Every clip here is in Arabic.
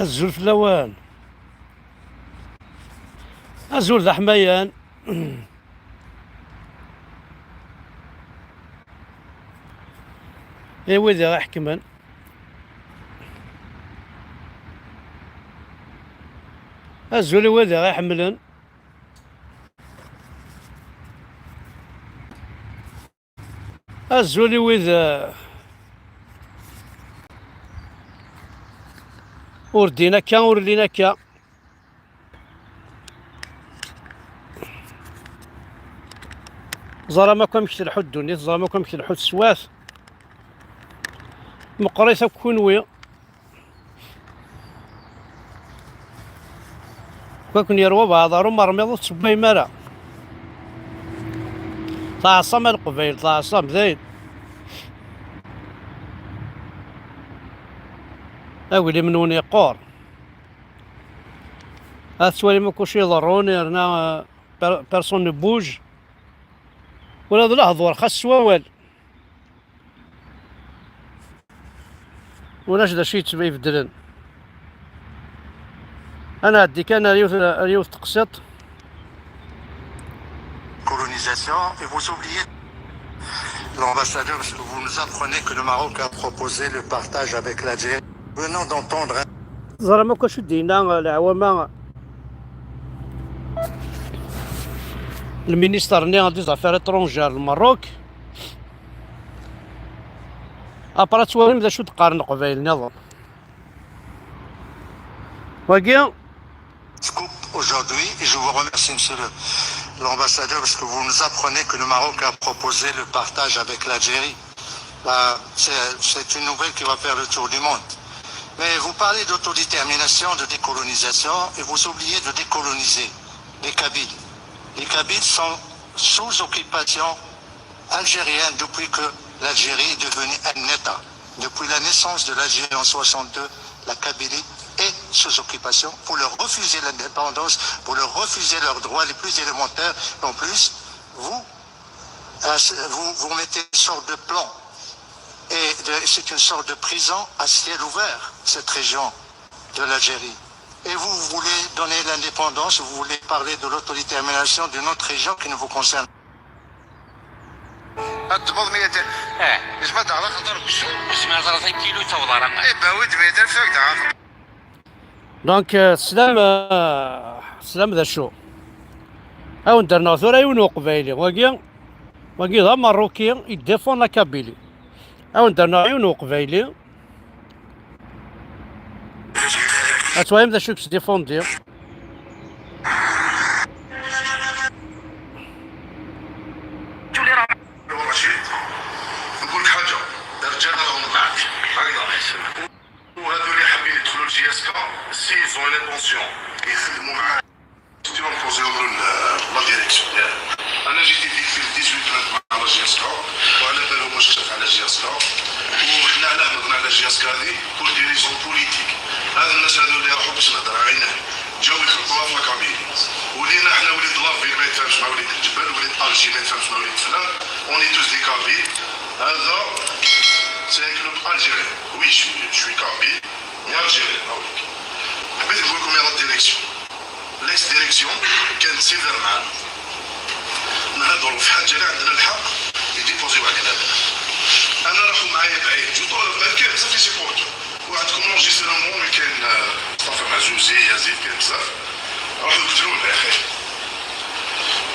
الزول في اللوان. الزول ذا حميان. ايوا ذا حكمن. الزول ايوا ذا حملن. الزول ايوا ذا وردينا كا ورلينا كا. زرا ما كان كتلحو الدنيا، زرا ما كان كتلحو السواث. مقريسة كونوي. كون يروى بعض مرميض تصبي مرا. تعصم القبيل تعصم زايد. أولي منون يقور. أسوالي ما كوش يضروني رنا بيرسون بوج. ولا ذو لحظور خاص ووال. ولاش دا شي تبي يبدلن. أنا عندي كان اليوث تقسط. Colonisation, et vous oubliez l'ambassadeur, parce que vous nous apprenez que le Maroc a proposé le partage avec l'Algérie. Venons d'entendre زرا ما كوش دينا العوامة. المينيستر ني غادي زافير اترونجير المروك. ابرا توالم ذا شو تقارن قبايل نظام. واقيا scoop aujourd'hui, et je vous remercie, monsieur l'ambassadeur, parce que vous nous apprenez que le Maroc a proposé le partage avec l'Algérie. C'est une nouvelle qui va faire le tour du monde. Mais vous parlez d'autodétermination, de décolonisation, et vous oubliez de décoloniser les Kabyles. Les Kabyles sont sous occupation algérienne depuis que l'Algérie est devenue un État. Depuis la naissance de l'Algérie en 62, la Kabylie est sous occupation pour leur refuser l'indépendance, pour leur refuser leurs droits les plus élémentaires. En plus, vous mettez une sorte de plan. Et c'est une sorte de prison à ciel ouvert, cette région de l'Algérie. Et vous voulez donner l'indépendance, vous voulez parler de l'autodétermination d'une autre région qui ne vous concerne pas. الضبط 100 ايش ما تعرف خطر بشو بس ما زرت كيلو توضر اي باود 100 فوق تعرف دونك السلام. السلام ذا شو. او ندرنا ثورة يونو قبايلي واقيا ذا مروكي يديفون لا كابيلي. او ندرنا عيونو قبايلي. اتوايم ذا شو كس ديفوندي. نقول لك حاجه الرجال راهم هكذا وهذو اللي حابين يدخلوا لجياسكا سي زون لي بونسيون يخدموا مع ستيرون بوزيو لا ديريكسيون ديالها. انا جيت ديك في 18 مع لا جياسكا وعلى بالهم واش خدمت على جياسكا وحنا على هضرنا على جياسكا هذه بور دي ريزون بوليتيك. هذا الناس هذو اللي راحوا باش نهضر عينه جاو يخلطوها في كابيلي ولينا حنا وليد لافيل ما يفهمش مع وليد الجبل وليد الجي ما يفهمش مع وليد فلان اوني توس دي كابيل. هذا سي ان كلوب الجيري وي شوي كابيل مي الجيري هاوليك. حبيت نقول لكم يلا الديريكسيون ليكس ديريكسيون كانت سيفر معانا نهضروا في حاجه اللي عندنا الحق يديبوزيو علينا هذا. انا راحوا معايا بعيد جو طلب كاين بزاف لي سيبورتو وعندكم لونجيسترمون اللي كاين مصطفى معزوزي يزيد كاين بزاف راحوا يقتلونا يا اخي.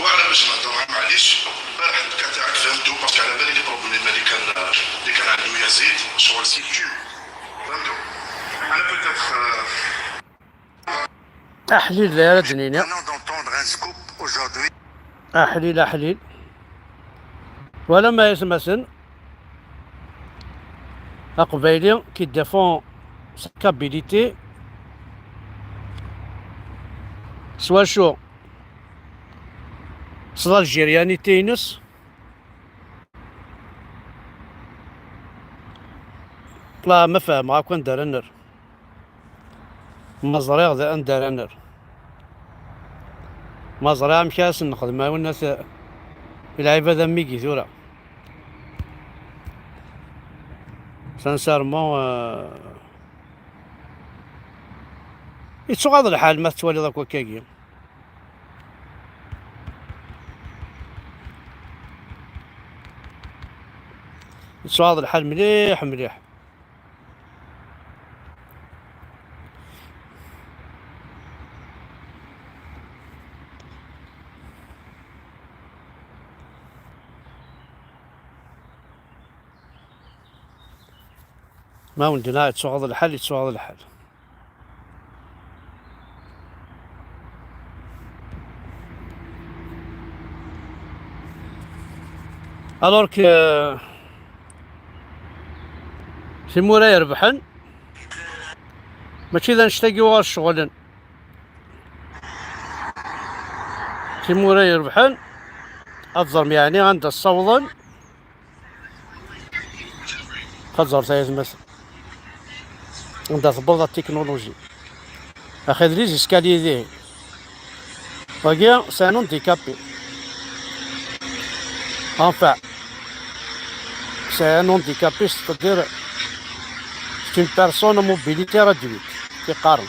وانا باش نهضر معليش البارح البكا تاعك فهمتو باسكو على بالي لي بروبليم اللي كان عنده يزيد شغل سيكتو فهمتو. انا بوتيتر احليل يا دنينا. Venons d'entendre un scoop aujourd'hui. احليل ولا ما يسمسن. اقبايلي كي ديفون سكابيليتي سوا شو صلا الجيرياني تينس لا ما فاهم هاكا ندرنر ما زريغ ذا ندرنر ما زريغ مكاس نخدم والناس العيبة ذا ميكي ثورة سانسارمون يتسوغ هذا الحال ما توالي ذاك وكاكي. يتسوغ هذا الحال مليح مليح. ما ودنا يتسوغ هذا الحال، يتسوغ هذا الحال. الوغ في موراي يربحن ماشي إذا نشتاقيو غير شغلن، في موراي يربحن الظلم يعني عند الصوضن خزر تايز مثلا عند تبوظ التكنولوجي أخذ لي زيسكالي ذي وكيا سانون ديكابي. Enfin, c'est un handicapé, c'est-à-dire c'est une personne à mobilité réduite qui قارن.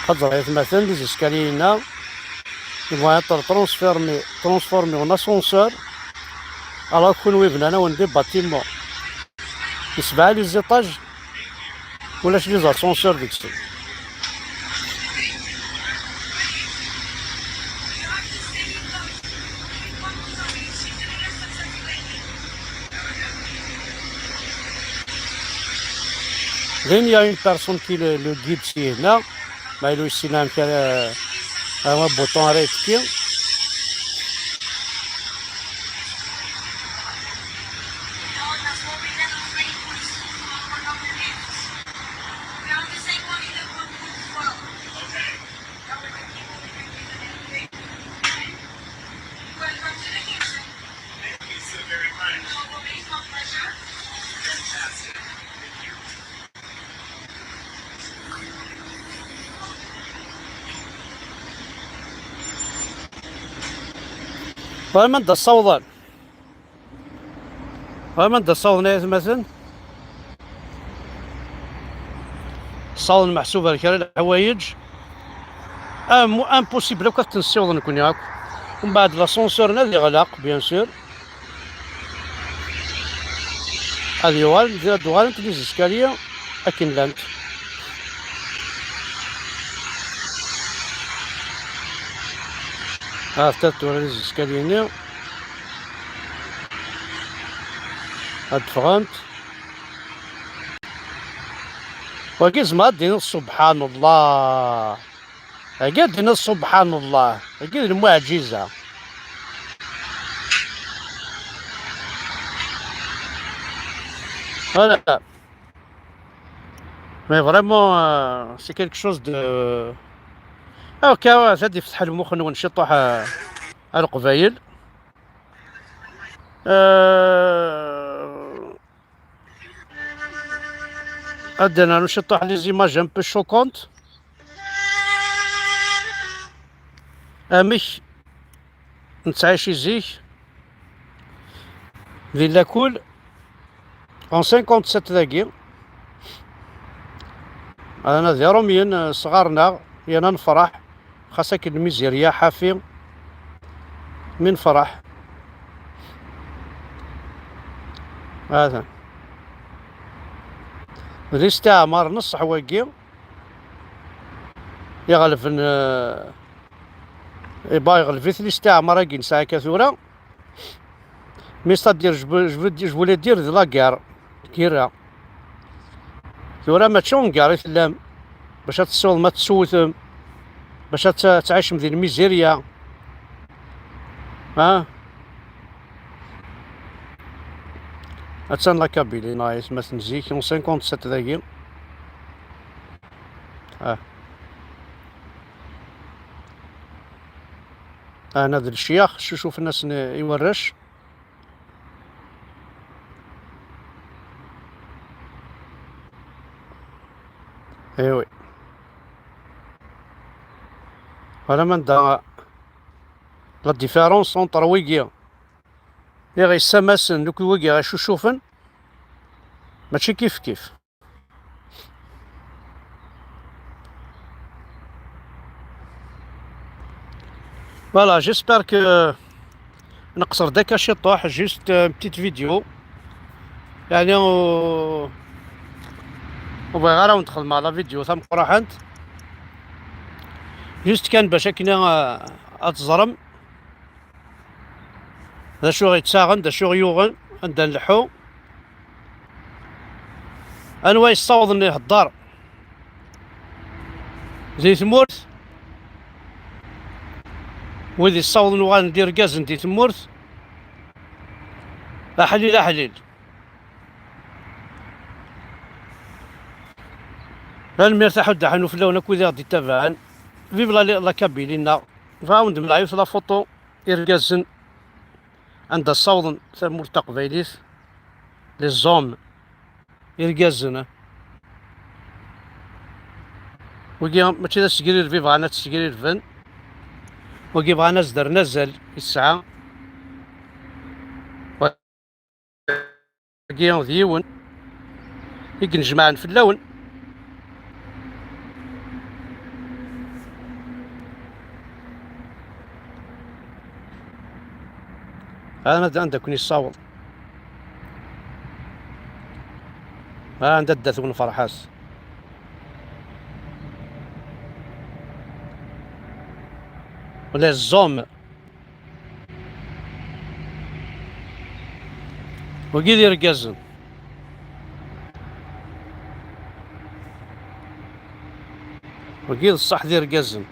خاطر مثلا les escaliers هنا ils vont être transformés en ascenseur alors que nous venons de des bâtiments يسبع لي زيطاج ولاش لي زاسونسور ديك السيد. Il y a une personne qui le guide ici, là. Mais il ici, il y a un bouton à répliquer. فما دا الصوضان فما دا الصوض مثلا الصوض محسوب على كرا الحوايج امبوسيبل كاع تنسيوض نكون ياك. ومن بعد لاسونسور هذا يغلق بيان سور هذه يوال دوغال تلي زيسكاليا اكن لانت تات ولا زيسكاليا هاد فغانت وكيز ما دينا سبحان الله أكيد دينا سبحان الله أكيد المعجزة. Voilà. Mais vraiment, c'est quelque chose de. Ok, هذا يفتح المخ ونشطح على القبايل. عندنا نشطح لي زيماج ان بو شوكونت. مش نتعايشي زيك ذي لاكول en 57 ذاكي انا ذي روميين صغارنا يانا نفرح خاصك الميزيريا حافي من فرح هذا الاستعمار نص حواقي يغلب يبغى يغلب في الاستعمار كي نساعة كثورة مي ستادير جبولي دير ذي لاكار كيرا ثورة ما تشون كاري ثلام باش تسول ما تسوثم باش تعيش مذي الميزيريا هاتسان لا كابيلي نايس مثلا زيك 57 ذاكي انا ذا الشياخ شوف الناس يورش ايوي هذا من دا لا ديفيرونس اونتر ويكيا اللي غيسماسن دوك ويكيا غيشوفن ماشي كيف فوالا جيسبر كو نقصر داك شي طوح جوست بتيت فيديو يعني وبغي غير ندخل مع لا فيديو ثم قراحنت جوست كان باش كنا اتزرم ذا شو غيتساغن ذا شو غيوغن عندنا نلحو انوا يصوض يهضر زي ثمورت وذي الصوض نوغان ندير كازن دي ثمورت لا حليل لا حليل المرتاح ودا حنو في اللون كوذي غادي تابعن فيف لا كابي لنا فاوند ملايوس لا فوتو إركازن عند الصوض ثمور تقبيليس لي زوم إركازن وكي ماشي دا تسكرير فيف غانا تسكرير فن وكي بغا نزدر نزل الساعة وكي ديون يكنجمعن في اللون هذا عندك كوني الصوت عند الدث والفرحاس ولا الزوم وكي دير كازن وكي الصح دير كازن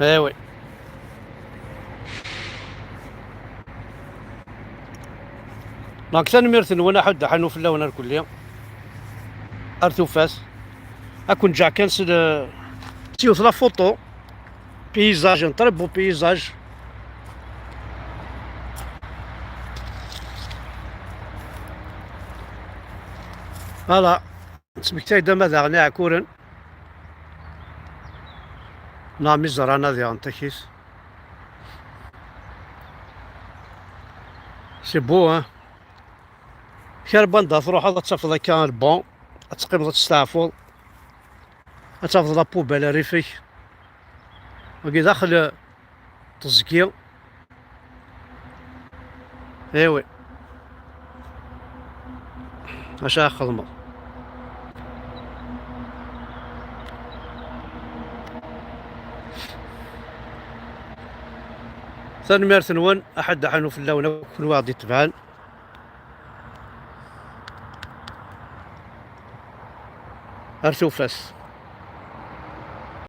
ايوي دونك ثاني ميرثن وانا حد حنو في اللون الكلية ارثو فاس اكون جا كنسل تيوث لا فوتو بيزاج نطربو بيزاج فوالا تسمكتاي دا ماذا غني عكورن لا ميزرانا ديال انتكيس سي بو ها خير باندا تروح هذا تشوف كان البون تقيم تستعفو تاخذ لابوبال ريفيك وكي داخل تزكية ايوي اش خدمة ثاني مارثن ون احد حنو في اللون كل واحد يتبعن ارثو فاس